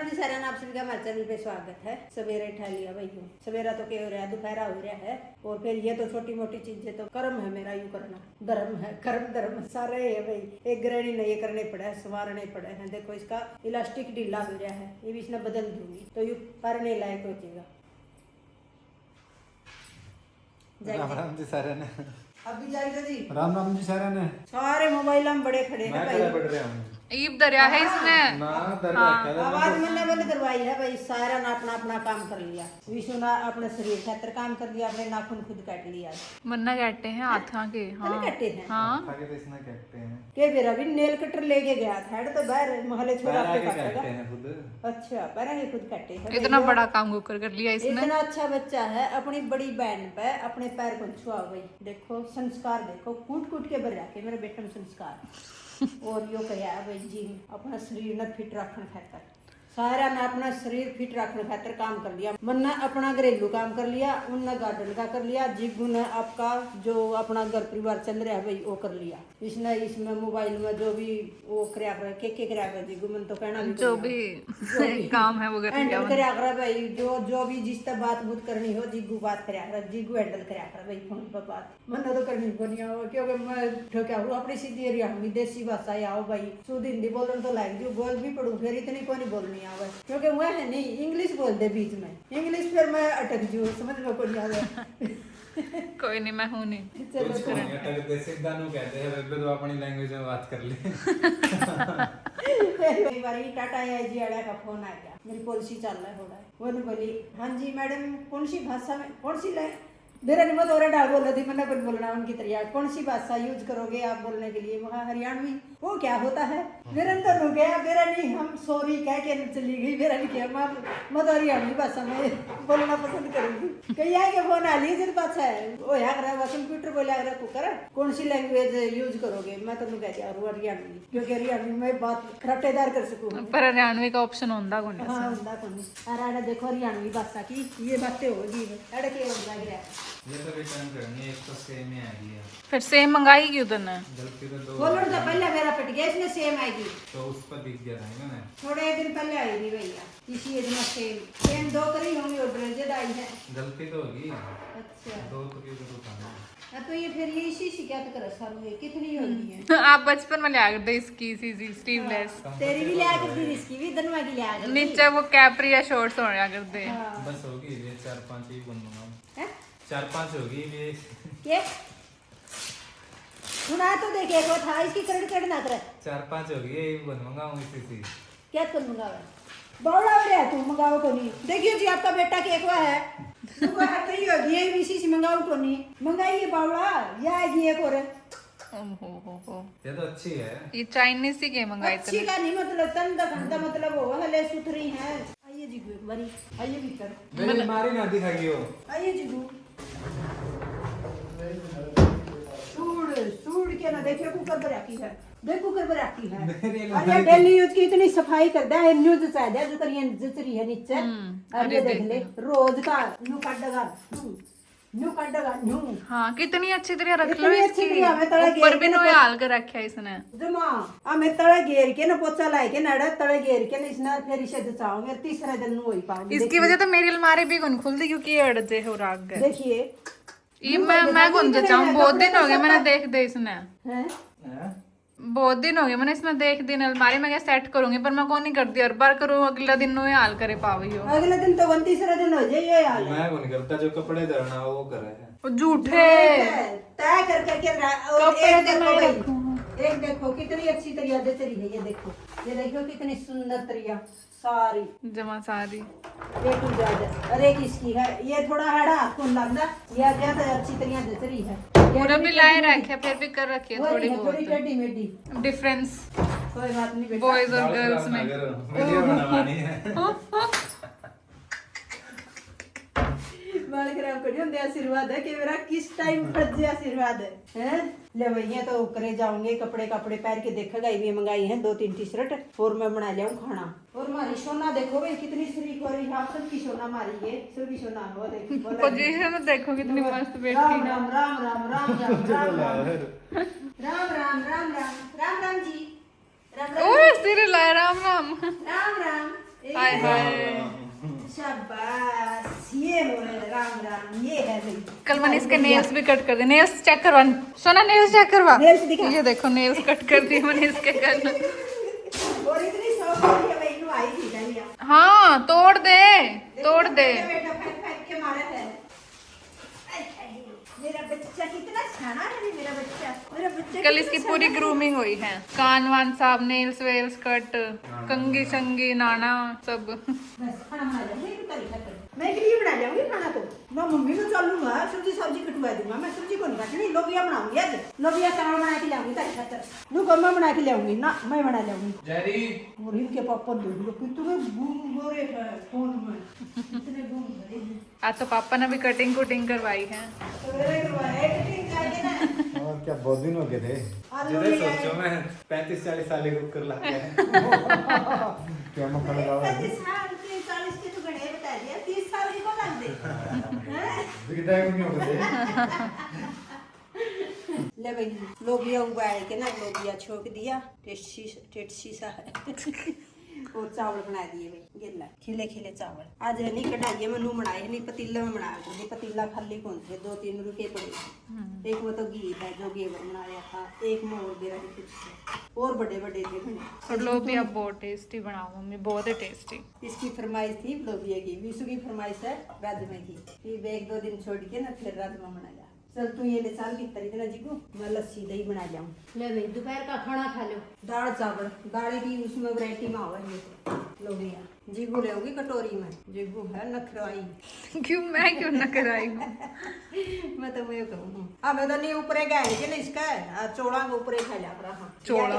राम जी सारा आप सभी का हमारे चैनल पे स्वागत है। सवेरे उठा लिया भाई, सवेरा तो क्या हो रहा है, दोपहरा हो रहा है। और फिर ये तो छोटी मोटी चीजें तो कर्म है मेरा, यूँ करना धर्म है, कर्म धर्म सारे है भाई। एक गृहिणी ने ये करने पड़े हैं, संवारने पड़े हैं। देखो इसका इलास्टिक ढीला हो रहा है, ये भी इसने बदल दूंगी तो यू करने लायक हो जाएगा। राम जी सारे ने अभी जाएगा जी। राम जी सारे ने सारे मोबाइल हम बड़े खड़े हैं भाई। पढ़ रहे हैं ईब दरिया है इसने ना दर आवाज मैंने बंद करवाई है भाई। सारा ने अपना अपना काम कर लिया। विष्णु ने अपने शरीर खातर काम कर लिया, अपने नाखून खुद काट लिया। मन्ना कहते हैं हाथा के। हाँ काटे हैं हाँ आगे तो इसने कहते हैं के फिर अभी नेल कटर लेके गया था तो बाहर महले छोरा पैर पे आगे कहते काटेगा। हैं खुद। अच्छा पैर आगे खुद काटे हैं। इतना बड़ा काम कुकर कर लिया इसने। इतना अच्छा बच्चा है, अपनी बड़ी बहन पे अपने पैर को छुआ भाई। देखो संस्कार देखो, कूट कूट के भर के मेरे बेटे में संस्कार। और यो कहा है भाई जी अपना शरीर न फिट रखने खातर, सारा ने अपना शरीर फिट रखने खातर काम कर लिया। मन्ना अपना घरेलू काम कर लिया, उनने गार्डन का कर लिया, जिग्गू ने आपका जो अपना घर परिवार चल रहा है भाई वो कर लिया। इसने इसमें मोबाइल में जो भी वो कराया के कराया जिग्गू मन तो कहना जो भी काम है वो कर लिया कराया करा भाई। जो भी जिस तरह बात बुत करनी हो जिग्गू बात कराया करा, जिग्गू हैंडल कराया करा भाई फोन पर बात। मन्ना तो करनी बनी हो क्योंकि मैं ठोका हूँ अपनी सीधी हरियाणवी देसी भाषा आओ भाई। शुद्ध हिंदी बोलने तो लायक जो बोल भी पढ़ू फिर इतनी को नहीं बोलनी आवे क्योंकि वह है नहीं इंग्लिश बोल दे बीच में, इंग्लिश फिर मैं अटक जू समझ में को नहीं आवे। कोई नहीं मैं हूँ नहीं। चलो सीधा नु कहते हैं वे तो अपनी लैंग्वेज में बात कर ले। कई बार टाटा आईजी वाला का फोन आ गया, मेरी पॉलिसी चल रहा है थोड़ा। वो नहीं बोली हाँ जी मैडम कौन सी भाषा में कौन सी मेरा नहीं मत और डाल बोल रही मैंने कुछ बोलना उनकी तरह। कौन सी भाषा यूज करोगे आप बोलने के लिए? वहाँ हरियाणवी। वो क्या होता है मेरा अंदर हो गया, मेरा नहीं हम सॉरी कह के चली गई। मेरा नहीं किया मैं तो हरियाणवी भाषा में बोलना पसंद करूंगी। कहीं आगे फोन आ ली जिन भाषा है वो याद रहा कंप्यूटर बोले रहा कुकर कौन सी लैंग्वेज यूज करोगे? मैं तो कह दिया हरियाणवी क्योंकि हरियाणवी में बात खराटेदार कर सकूँ। पर हरियाणवी का ऑप्शन होता कौन है? हाँ होता कौन। अरे देखो हरियाणवी भाषा की ये बातें होगी अरे के हो गया। ये तो रिटर्न करनी है, एक तो सेम ही आएगी है। फिर सेम मंगाई क्यों तूने? गलती तो दो बोलो तो पहले मेरा पट गया इसमें सेम आएगी तो उस पर दिख गया था मैंने थोड़े दिन पहले आएगी भैया इसी एज में सेम दो करी होंगी ऑर्डर ज्यादा आई है। गलती तो होगी। अच्छा दो तो क्यों तो खाना तो ये फिर ये इसी शिकायत कर सारू कितनी होगी है। आप बचपन में लिया करते इसकी सी स्लीवलेस। तेरी भी लिया कर दी इसकी भी धनवा की लिया कर नीचे वो कैपरी या शॉर्ट्स होया करते। बस होगी ये 4-5 ही बनूंगा। हैं 4-5 होगी ये ये सुना तो देखे वो था इसकी कड़ ना करे 4-5 होगी ये बनूंगा हूँ इसी से। क्या कर मंगावा बौड़ा हो रहा तू मंगाओ को नहीं। देखियो जी आपका बेटा केक हुआ है वो हट नहीं होगी ये इसी से मंगाओ को नहीं मंगाइए बावड़ा ये आएगी एक और। ये तो अच्छी है। ये चाइनीज ही के मंगाई अच्छी का नहीं मतलब तन का मतलब हो हले सुथरी है। आइए जी एक बारी आइए भीतर मेरी मारी ना दिखाई हो। आइए जी सूड़ के ना देखिए कुकर पर रखी है देख कुकर पर रखी है। अरे डेली यूज की इतनी सफाई करता है न्यूज चाहिए जो करिए जचरी है नीचे। अरे देख ले रोज का न्यू काटेगा न्यू। हाँ कितनी अच्छी तरह रख लो इतनी अच्छी इसकी। तरह हमें तड़े ऊपर भी घेर नो के हाल कर रखा है इसने। जमा हमें तड़े घेर के ना पोचा लाए के नड़ा तड़े घेर के ना इसने फिर इसे जचाओगे तीसरे दिन हो ही पाऊंगी। इसकी वजह तो मेरी अलमारी भी कौन खुलती क्योंकि ये अड़जे हो राग गए। देखिए ये मैं कौन जचाऊं? बहुत दिन हो गए मैंने देख दे इसने। हैं बहुत दिन हो गए मैंने इसमें देख दिन अलमारी में क्या सेट करूंगी पर मैं कौन नहीं करती और बार करूँ अगला दिन नो हाल करे पावी हो। अगले दिन तो तीसरा दिन हो जाए यार। मैं कौन करता जो कपड़े धरना वो करे है। वो झूठे तय कर करके और एक देखो भाई एक देखो कितनी अच्छी तरिया जच रही है। ये देखो कितनी सुंदर तरिया सारी जमा सारी एक ही जाज। अरे किसकी है ये थोड़ा हड़ा कौन लगता ये क्या तो अच्छी तरिया जच रही है। पूरा भी लाए रखे फिर भी कर रखी है थोड़ी थोड़ी बहुत टेढ़ी मेढ़ी डिफरेंस कोई बात नहीं बेटा। बॉयज और गर्ल्स में। वीडियो बनवानी है। बाल खराब करियो दे आशीर्वाद है कि मेरा किस टाइम फट जाए आशीर्वाद है हैं। ले भैया तो करे जाऊंगे कपड़े पहन के देखेगा ये मंगाई है 2-3 टी शर्ट और मैं बना लिया खाना। और हमारी सोना देखो भाई कितनी शरीक हो रही है। आप सबकी सोना मारी है सभी सोना हो देखो पोजीशन में देखो कितनी मस्त बैठी राम है। राम राम राम राम राम राम राम राम राम राम राम राम जी राम राम ओए सिर लाए राम राम। राम राम हाय हाय शाबाश, ये हो है, राम राम, ये है भाई। कल मैंने इसके नेल्स भी कट कर दिए। नेल्स चेक करवा सोना, नेल्स चेक करवा। Nails दिखा। ये देखो नेल्स कट कर दिए मैंने इसके कल। और इतनी शौक हो रही है भाई, नु आई थी कल। हाँ तोड़ दे, तोड़ दे। बेटा फेंक फेंक के मारा है। मेरा बच्चा कितना शाना है रे, मेरा बच्चा, मेरा बच्चा कल कितना इसकी शाना पूरी है। ग्रूमिंग हुई है, कान वान साफ, नेल्स वेल्स कट, कंगी संगी नाना सब। बस खाना बना जाऊंगी, एक तरीका कर मैं के लिए बना जाऊंगी खाना। तो मैं मम्मी को चलूंगा, सब्जी कटवा दूंगा। मैं सब्जी को नहीं काटनी, लोबिया बनाऊंगी आज। लोबिया चावल बना के लाऊंगी तारी खातर। नु गम्मा बना के लाऊंगी ना, मैं बना लाऊंगी। जैरी और इनके पापा देख लो कितने घूम गोरे है फोन में, कितने घूम भरे हैं। आज तो पापा ने भी कटिंग कुटिंग करवाई है। सवेरे करवाए कटिंग चाहिए ना। और क्या बहुत दिन हो गए थे। आज जिधर लोबिया है। सोचो मैं 35-40 साल के कुकर ला के क्या मौका लगा हुआ है। 35 साल के 40 के तो गणे बता दिया, 30 साल की को लग दे हैं? बिगड़ा ही नहीं होते। ले भाई लोबिया उबाल के ना, लोबिया छोक दिया, टेस्टी सा है। और चावल बना दिए भाई, गिल्ला खिले खिले चावल। आज नहीं कढ़ाई में नू बनाए, नहीं पतीले में बना दिए। पतीला खाली कौन थे, 2-3 रुके पड़े। एक में तो घी है जो घेवर बनाया था, एक में और दे रही कुछ और बड़े बड़े थे बने। और लोबिया बहुत टेस्टी बनाओ मम्मी, बहुत ही टेस्टी। इसकी फरमाइश थी लोबिया की, विशु की फरमाइश है राजमा की। फिर 1-2 दिन छोड़ के ना फिर राजमा बनाया। चल तू ये ले साल की तरीके ना जीको, मैं लस्सी दही बना जाऊँ। ले भाई दोपहर का खाना खा लो। दाल चावल, दाल की उसमें वैरायटी में आवा है लोबिया। जीगू ले होगी कटोरी में, जीगू है नखराई। क्यों मैं क्यों न कराई हूँ? मैं तो मैं कहूँ अब मैं तो नहीं ऊपरे गए कि नहीं इसका चौड़ा के ऊपरे खा जा रहा। चौड़ा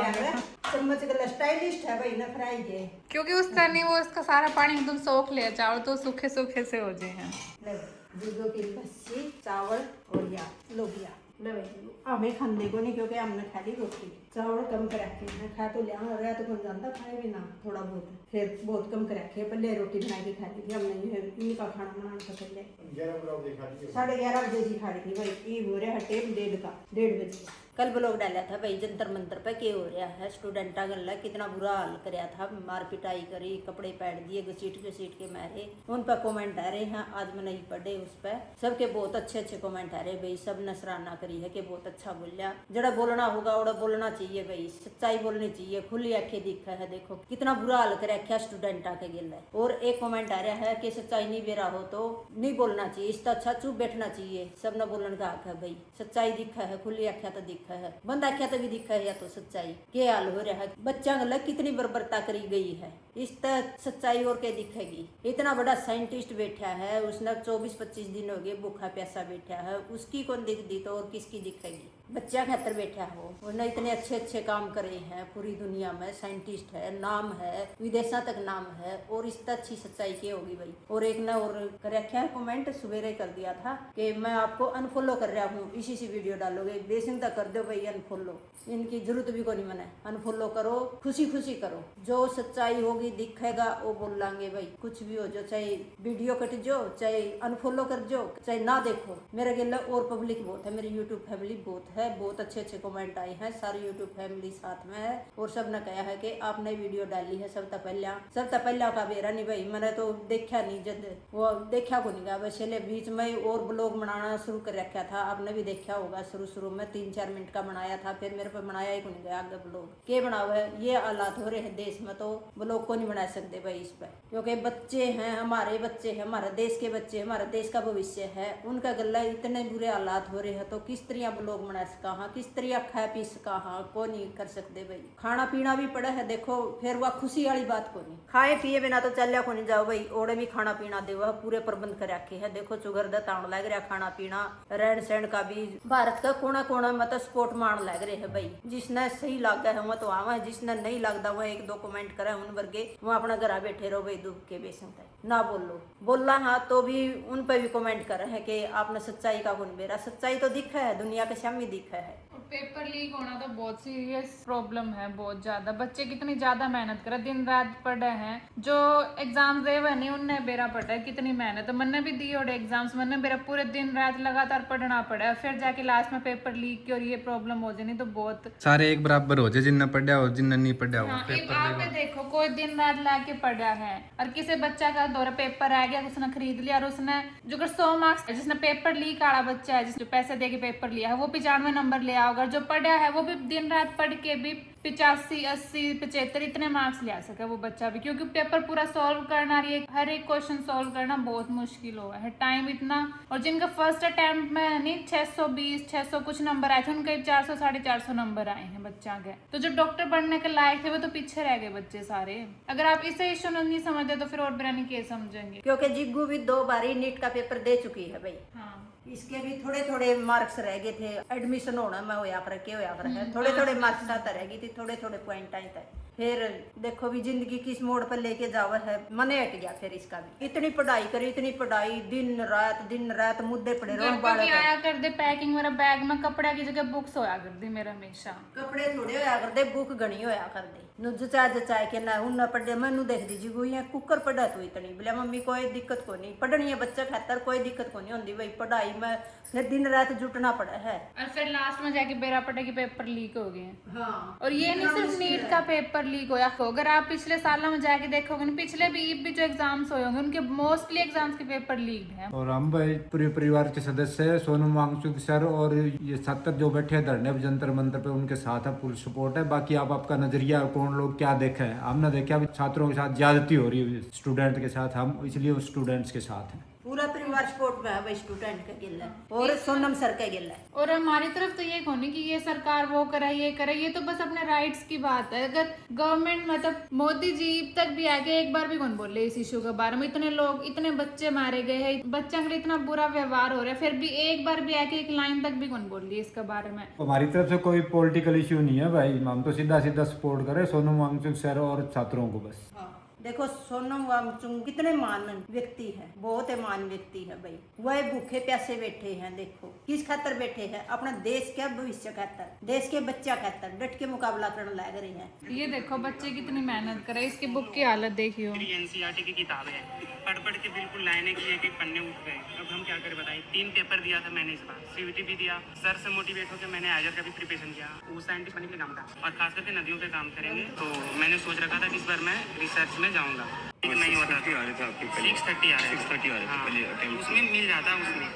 चम्मच का स्टाइलिस्ट है भाई नखराई के। क्योंकि उसका नहीं, वो उसका सारा पानी एकदम सोख लिया, चावल तो सूखे सूखे से हो जाए हैं। ले दूधों की लस्सी, चावल और या लोबिया। ले भाई हमें खाने को नहीं, क्योंकि हमने खाली रोटी चावल कम कर रखे हैं। खा तो लिया रहा तो कौन जानता, खाए भी ना थोड़ा बहुत, फिर बहुत कम कर रखे। पहले रोटी बना के खा ली थी हमने, ये इनका खाना बनाने से पहले 11:30 बजे ही खा ली थी भाई। ये हो रहा है टेम 1:30 बजे। कल ब्लॉग डाला था भाई जंतर मंतर पे के हो रहा है, स्टूडेंटा गल्ला कितना बुरा हाल कराया था, मार पिटाई करी, कपड़े पैट दिए घसीट के मारे। उन पर कमेंट आ रहे हैं, आज मैं नहीं पढ़े उस पर। सबके बहुत अच्छे कमेंट आ रहे भाई, सब ने सराहना करी है कि बहुत अच्छा बोलिया। जड़ा बोलना होगा वड़ा बोलना चाहिए भाई, सच्चाई बोलनी चाहिए, खुली आंखें दिखा है। देखो कितना बुरा हाल कर रखा स्टूडेंटा के गिल्ला। और एक कमेंट आ रहा है कि सच्चाई नहीं बेरा हो तो नहीं बोलना चाहिए, इसका अच्छा चुप बैठना चाहिए। सब ने बोलने का हक है भाई, सच्चाई दिखा है, खुली आंखें तो दिखा है, बंद आंखें तो भी दिखा है। या तो सच्चाई के हाल हो रहा है, बच्चा गलत कितनी बर्बरता करी गई है, इस तक सच्चाई और क्या दिखेगी। इतना बड़ा साइंटिस्ट बैठा है, उसने 24-25 दिन हो गए भूखा प्यासा बैठा है, उसकी कौन दिख दी तो और किसकी दिखेगी। बच्चा खातर बैठा हो, उसने इतने अच्छे काम करे हैं, पूरी दुनिया में साइंटिस्ट है, नाम है, विदेशा तक नाम है, और इस तक अच्छी सच्चाई क्या होगी भाई। और एक ने और कर रखा है कमेंट, सवेरे कर दिया था कि मैं आपको अनफॉलो कर रहा हूँ, इसी से वीडियो डालोगे, बेसिंग तक कर दो भाई अनफॉलो, इनकी जरूरत भी कोई नहीं मने, अनफॉलो करो, खुशी करो। जो सच्चाई होगी दिखेगा वो बोल लांगे भाई, कुछ भी हो जो, चाहे वीडियो कट जो, चाहे अनफॉलो कर जो, चाहे ना देखो। मेरे गिल्ला और पब्लिक बहुत है, मेरी यूट्यूब फैमिली बहुत है, बहुत अच्छे कमेंट आए हैं, सारी यूट्यूब फैमिली साथ में है। और सब ने कहा है कि आपने वीडियो डाली है सब पहला का बेरा नहीं भाई, मैंने तो देखा नहीं, जब वो देखा को नहीं गा वैसे बीच में और ब्लॉग बनाना शुरू कर रखा था। आपने भी देखा होगा शुरू में 3-4 मिनट का बनाया था, फिर मेरे पे बनाया ही को नहीं गया आगे ब्लॉग के बनाओ है। ये हालात हो रहे हैं देश में तो ब्लॉग को नहीं बना सकते भाई इस पर, क्योंकि बच्चे हैं, हमारे बच्चे हैं, हमारे देश के बच्चे, हमारे देश का भविष्य है, उनका गला इतने बुरे हालात हो रहे हैं तो किस तरह ब्लॉग बना सका, हाँ किस तरह खा पी सका, हाँ को नहीं कर सकते भाई। खाना पीना भी पड़ा है देखो, फिर वह खुशी वाली बात को नहीं, खाए पिए बिना तो चलिया को नहीं जाओ भाई। ओड़े भी खाना पीना दे वह पूरे प्रबंध कर रखे है। देखो चुगर दा ताण लग रहा, खाना पीना रहन सहन का भी भारत का कोना में तो स्पोर्ट मान लग रहे है भाई। जिसने सही लगा है वह तो आवा, जिसने नहीं लगता वह 1-2 कमेंट करे उन वर्गे, वह अपना घर बैठे रहो भाई, दुख के बेसंग ना बोलना हाँ तो भी उन पर भी कमेंट कर रहे हैं कि आपने सच्चाई का गुण बेरा। सच्चाई तो दिखा है, दुनिया के सामने दिखा है। पेपर लीक होना तो बहुत सीरियस प्रॉब्लम है, बहुत ज्यादा। बच्चे कितनी ज्यादा मेहनत करे, दिन रात पढ़े हैं। जो एग्जाम दे हुए नहीं उनने बेरा पढ़ा है, कितनी मेहनत। मैंने भी दी और एग्जाम्स मैंने मेरा पूरे दिन रात लगातार पढ़ना पड़ा, फिर जाके लास्ट में पेपर लीक की और ये प्रॉब्लम हो जानी तो बहुत। सारे एक बराबर हो जाए, जिन्ना पढ़ा हो जिन्ना नहीं पढ़ा हो। हाँ, एक आप ही देखो, कोई दिन रात लाके पढ़ा है और किसी बच्चा का दौरा पेपर आ गया, उसने खरीद लिया और उसने जो 100 मार्क्स, जिसने पेपर लीक वाला बच्चा है, जिसने पैसे दे के पेपर लिया है, वो 95 नंबर ले आओगे। जो पढ़ा है वो भी दिन रात पढ़ के भी 85, 80, 75 इतने मार्क्स ले आ सके वो बच्चा भी, क्योंकि पेपर पूरा सॉल्व करना, हर एक क्वेश्चन सॉल्व करना बहुत मुश्किल हुआ है, टाइम इतना। और जिनका फर्स्ट अटेम्प्ट में नहीं 620, 600 कुछ नंबर आए थे, उनके 400, 450 नंबर आए हैं बच्चा के। तो जो डॉक्टर बनने के लायक थे वो तो पीछे रह गए बच्चे सारे। अगर आप इसे इश्यू नहीं समझते तो फिर और बिरानी के समझेंगे। क्योंकि जिग्गू भी 2 बारी नीट का पेपर दे चुकी है भाई। हाँ, इसके भी थोड़े थोड़े मार्क्स रह गए थे, एडमिशन होना मैं होया पर के होया पर है, थोड़े थोड़े मार्क्स आता रह गई थी, थोड़े थोड़े पॉइंट आए थे। फिर देखो भी जिंदगी किस मोड़ पर लेके जावा है, मने हट गया फिर इसका भी। इतनी पढ़ाई करी, इतनी पढ़ाई, दिन रात मुद्दे पड़े रहो। घर पे भी आया कर दे पैकिंग, मेरा बैग में कपड़ा की जगह बुक्स होया कर दी मेरा हमेशा। कपड़े थोड़े होया कर दे, बुक घनी होया कर दे। नु जचा के ना उन ना पढ़े, मैनू देख दी जी गुइया कुकर पढ़ा तू इतनी, बोले मम्मी कोई दिक्कत को नहीं, पढ़नी है बच्चा खातर कोई दिक्कत को नहीं होती भाई, पढ़ाई में फिर दिन रात जुटना पड़ा है। और फिर लास्ट में जाके बेरा पड़े कि पेपर लीक हो गए। हाँ, और ये नहीं सिर्फ नीट का पेपर लीक होया, अगर आप पिछले सालों में जाके देखोगे ना, पिछले भी जो एग्जाम्स हुए होंगे उनके मोस्टली एग्जाम्स के पेपर लीक हैं। और हम भाई पूरे परिवार के सदस्य है, सोनम वांगचुक सर और ये 70 जो बैठे हैं धरने पे जंतर मंतर पे, उनके साथ है, फुल सपोर्ट है। बाकी आप आपका नजरिया कौन लोग क्या देखा है, हमने देखा अभी छात्रों के साथ ज्यादती हो रही है, स्टूडेंट के साथ, हम इसलिए उस स्टूडेंट्स के साथ हैं। पूरा परिवार सपोर्ट में है भाई, स्टूडेंट का गिल्ला और सोनम सर का गिल्ला। और हमारी तरफ तो ये होनी कि ये सरकार वो करे ये करे, ये तो बस अपने राइट्स की बात है। अगर गवर्नमेंट मतलब मोदी जी तक भी आके एक बार भी कौन बोले इस इशू के बारे में, इतने लोग, इतने बच्चे मारे गए हैं, बच्चों के लिए इतना बुरा व्यवहार हो रहा है, फिर भी एक बार भी आके एक लाइन तक भी कौन बोल रही है इसके बारे में। हमारी तरफ से कोई पॉलिटिकल इश्यू नहीं है भाई, हम तो सीधा सीधा सपोर्ट करें सोनम वांगचुक सर और छात्रों को बस। देखो सोनम वांगचुक कितने मान व्यक्ति है, बहुत ही मान व्यक्ति है भाई। वह भूखे प्यासे बैठे हैं, देखो किस खातर बैठे हैं, अपना देश के भविष्य खातर, देश के बच्चा खातर डट के मुकाबला करने लग रही है। ये देखो बच्चे कितनी मेहनत करे, इसकी बुक की हालत देखियो। एनसीईआरटी की किताब है, पढ़ के बिल्कुल लाइनें की एक पन्ने उठ गए। अब हम क्या करें बताइए। 3 पेपर दिया था मैंने इस बार, सीयूटी भी दिया, सर से मोटिवेट होकर मैंने आईआईटी का भी प्रिपरेशन किया। वो साइंटिस्ट बनने के काम था और खास करके नदियों पे काम करेंगे, तो मैंने सोच रखा था कि इस बार मैं रिसर्च में जाऊँगा। मैं ही बता 630 आ रहे थे, उसमें मिल जाता, उसमें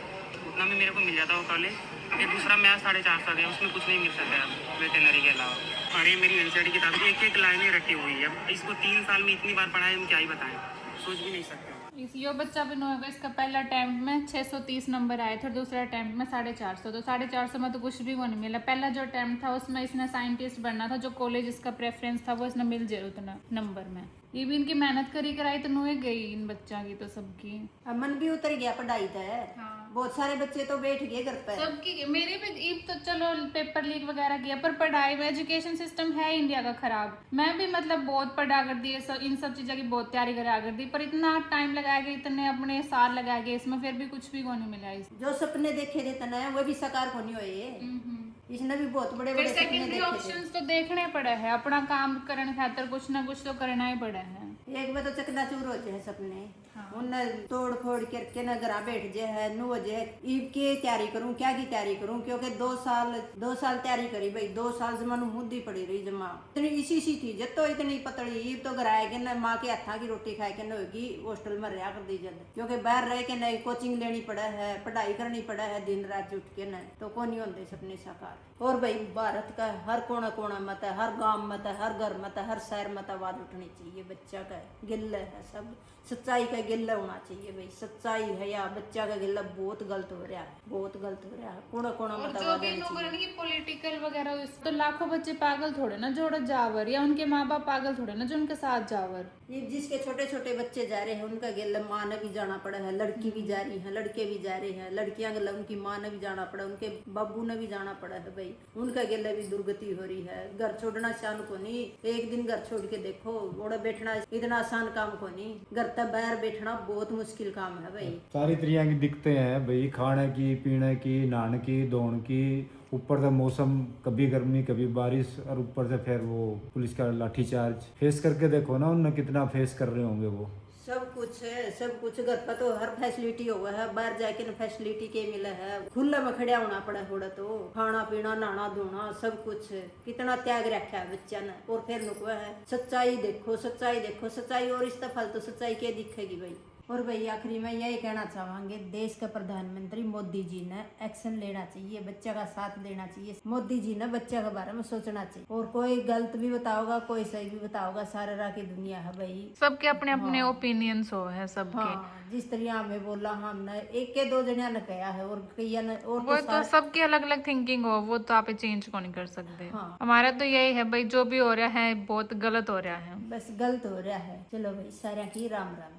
उतना में मेरे को मिल जाता वो कॉलेज। एक दूसरा मैं 450 आ गया, उसमें कुछ नहीं मिल सकता वेटनरी के अलावा। और ये मेरी एनसीईआरटी किताब एक एक लाइनें रखी हुई है, अब इसको 3 साल में इतनी बार पढ़ाए, हम क्या ही बताएं, सोच भी नहीं सकते। यो बच्चा भी होगा, इसका पहला अटेम्प्ट में 630 नंबर आए थे और दूसरा अटेम्प्ट में 450, तो 450 में तो कुछ भी वो नहीं मिला। पहला जो अटेम्प्ट था उसमें इसने साइंटिस्ट बनना था, जो कॉलेज इसका प्रेफरेंस था वो इसने मिल जाए उतना नंबर में। ये भी इनकी मेहनत करी कराई तो नुए गई इन बच्चा की तो सबकी। अब मन भी उतर गया पढ़ाई तो है। हाँ। बहुत सारे बच्चे तो बैठ गए घर पर। सबकी, मेरे भी ईब तो चलो पेपर लीक वगैरह किया, पर पढ़ाई में एजुकेशन सिस्टम है इंडिया का खराब। मैं भी मतलब बहुत पढ़ा कर दी, इन सब चीज़ों की बहुत तैयारी करा कर दी, पर इतना टाइम लगाया गया, इतने अपने साल लगाए गए इसमें, फिर भी कुछ भी को नहीं मिला। जो सपने देखे थे तना वो भी साकार को नहीं हुए, इसने भी बहुत बड़े बड़े सपने सेकेंडरी देखे थे। ऑप्शंस तो देखने पड़े हैं, अपना काम करने खातर कुछ ना कुछ तो करना ही पड़ा है। एक बार तो चकनाचूर हो जाए सपने, हाँ। उन्हें तोड़ फोड़ करके न घर बैठ जाए है, नु हो जाए ईब की तैयारी करूं, क्या की तैयारी करूं, क्योंकि 2 साल तैयारी करी भाई, 2 साल जमा मुद्दी पड़ी रही जमा, इतनी इसी सी थी जब तो इतनी पतली। ईब तो घर आए के न माँ के हाथा की रोटी खाए के न होगी, हॉस्टल में रहा कर दी जब, क्योंकि बाहर रह के न कोचिंग लेनी पड़ा है, पढ़ाई करनी पड़ा है दिन रात जुट के न, तो कौन नहीं होते सपने साकार। और भाई भारत का हर कोना कोना मत है, हर गांव मत है, हर घर मत है, हर शहर मत आवाज उठनी चाहिए। बच्चा का गिल्ला है, सब सच्चाई का गिल्ला होना चाहिए भाई, सच्चाई है या बच्चा का गिल्ला बहुत गलत हो रहा है, बहुत गलत हो रहा है, कोना कोना और मत जो आवाज भी आनी लोग चाहिए। की पॉलिटिकल वगैरह तो लाखों बच्चे पागल थोड़े ना जोड़ जावर, या उनके माँ बाप पागल थोड़े ना जो उनके साथ जावर। ये जिसके छोटे छोटे बच्चे जा रहे हैं उनका गिल्ला माँ ने भी जाना पड़ा है, लड़की भी जा रही है, लड़के भी जा रहे हैं, लड़कियां गिल्ला उनकी माँ ने भी जाना पड़ा, उनके बाबू ने भी जाना पड़ा है भाई, उनका गिल्ला भी दुर्गति हो रही है। घर छोड़ना शान को नहीं, एक दिन घर छोड़ के देखो, ओड़ा बैठना इतना इतना आसान काम को नहीं, घर तक बाहर बैठना बहुत मुश्किल काम है भाई। सारी तरह की दिक्कतें हैं भाई, खाने की, पीने की, नहाने की, धोने की, ऊपर से मौसम कभी गर्मी कभी बारिश, और ऊपर से फिर वो पुलिस का लाठीचार्ज फेस करके देखो ना उन्हें कितना फेस कर रहे होंगे वो। सब कुछ है, सब कुछ घर पर तो हर फैसिलिटी हुआ है, बाहर जाके ना फैसिलिटी के मिला है, खुला में खड़ा होना पड़ा थोड़ा, तो खाना पीना नहाना धोना सब कुछ है। कितना त्याग रखा है बच्चा ने, और फिर नुकवा है सच्चाई देखो, सच्चाई देखो, सच्चाई और इस दफा तो सच्चाई क्या दिखेगी भाई। और भाई आखिरी में यही कहना चाहेंगे, देश के प्रधानमंत्री मोदी जी ने एक्शन लेना चाहिए, बच्चा का साथ देना चाहिए, मोदी जी ने बच्चा के बारे में सोचना चाहिए। और कोई गलत भी बताओगा, कोई सही भी बताओगा, सारे राह की दुनिया है भाई, सबके अपने अपने ओपिनियंस हो है सबके। हाँ जिस तरह हमें बोला, हमने एक के दो जनिया ने कहा है, और कईया ने और वो तो सबकी अलग अलग थिंकिंग हो, वो तो आप चेंज को नहीं कर सकते। हाँ। हमारा तो यही है भाई, जो भी हो रहा है बहुत गलत हो रहा है। बस गलत हो रहा है। चलो भाई सारा की राम राम।